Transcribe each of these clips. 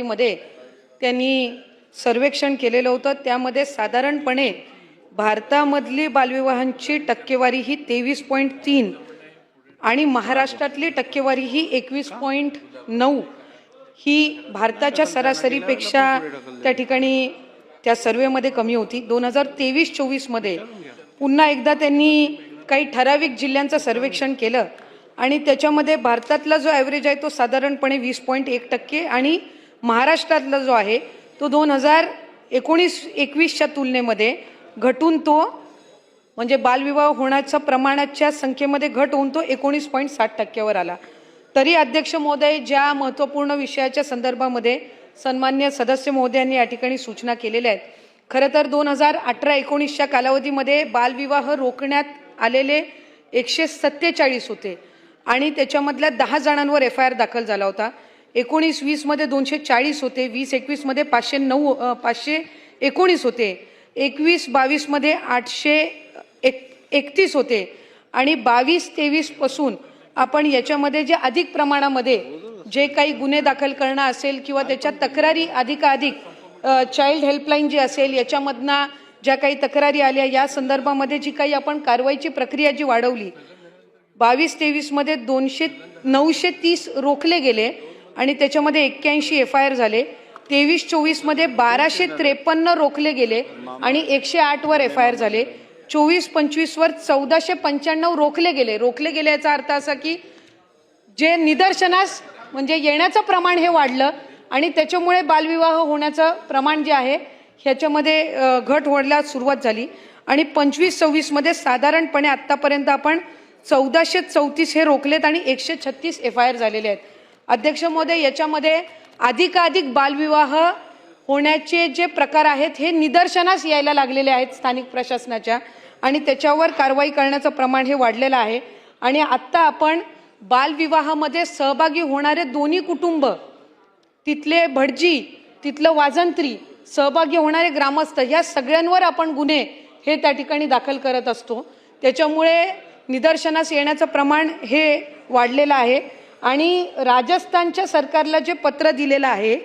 कालावधीमध्ये त्यांनी सर्वेक्षण केलेलं होतं। त्यामध्ये साधारणपणे भारतामधली बालविवाहांची टक्केवारी ही 23.3 आणि महाराष्ट्रातली टक्केवारी ही 21.9 ही भारताच्या सरासरीपेक्षा त्या ठिकाणी त्या सर्वेमध्ये कमी होती। 2023-24 मध्ये पुन्हा एकदा त्यांनी काही ठराविक जिल्ह्यांचं सर्वेक्षण केलं आणि त्याच्यामध्ये भारतातला जो ॲव्हरेज आहे तो साधारणपणे 20.1% आणि महाराष्ट्रातला जो आहे तो 2019-21च्या तुलनेमध्ये घटून तो म्हणजे बालविवाह होण्याच्या प्रमाणाच्या संख्येमध्ये घट होऊन तो 19.7% आला। तरी अध्यक्ष महोदय, ज्या महत्त्वपूर्ण विषयाच्या संदर्भामध्ये सन्मान्य सदस्य महोदयांनी या ठिकाणी सूचना केलेल्या आहेत, खरं तर 2018-19च्या कालावधीमध्ये बालविवाह रोखण्यात आलेले 147 होते आणि त्याच्यामधल्या 10 जणांवर FIR दाखल झाला होता। 19-20 मध्ये 240 होते, 20-21 मध्ये 519 होते, 21-22 मध्ये 831 होते आणि 22-23 पासून आपण याच्यामध्ये जे अधिक प्रमाणामध्ये जे काही गुन्हे दाखल करणं असेल किंवा त्याच्या तक्रारी अधिकाधिक चाइल्ड हेल्पलाईन जी असेल याच्यामधनं ज्या काही तक्रारी आल्या या संदर्भामध्ये जी काही आपण कारवाईची प्रक्रिया जी वाढवली, 22-23 मध्ये 930 रोखले गेले आणि त्याच्यामध्ये 81 FIR झाले। 23-24 मध्ये 1253 रोखले गेले आणि 108 वर FIR झाले। 24-25 वर 1495 रोखले गेले याचा अर्थ असा की जे निदर्शनास म्हणजे येण्याचं प्रमाण हे वाढलं आणि त्याच्यामुळे बालविवाह होण्याचं प्रमाण जे आहे ह्याच्यामध्ये घट व्हायला सुरुवात झाली आणि 25-26 मध्ये साधारणपणे आतापर्यंत आपण 1434 हे रोखलेत आणि 136 FIR झालेले आहेत। अध्यक्ष महोदय, याच्यामध्ये अधिकाधिक बालविवाह होण्याचे जे प्रकार आहेत हे निदर्शनास यायला लागलेले आहेत स्थानिक प्रशासनाच्या आणि त्याच्यावर कारवाई करण्याचं प्रमाण हे वाढलेलं आहे आणि आत्ता आपण बालविवाहामध्ये सहभागी होणारे दोन्ही कुटुंब, तिथले भटजी, तिथलं वाजंत्री, सहभागी होणारे ग्रामस्थ या सगळ्यांवर आपण गुन्हे हे त्या ठिकाणी दाखल करत असतो। त्याच्यामुळे निदर्शनास येण्याचं प्रमाण हे वाढलेलं आहे आणि राजस्थानच्या सरकारला जे पत्र दिलेलं आहे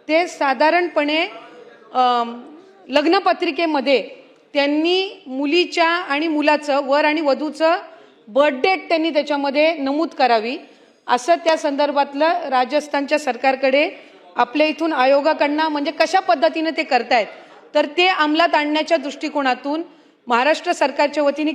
ते साधारणपणे लग्नपत्रिकेमध्ये त्यांनी मुलीच्या आणि मुलाचं, वर आणि वधूचं बर्थ डेट त्यांनी त्याच्यामध्ये नमूद करावी असं त्या संदर्भातलं राजस्थानच्या सरकारकडे आपल्या इथून आयोगाकडनं म्हणजे कशा पद्धतीने ते करतायत तर ते अंमलात आणण्याच्या दृष्टिकोनातून महाराष्ट्र सरकारच्या वतीने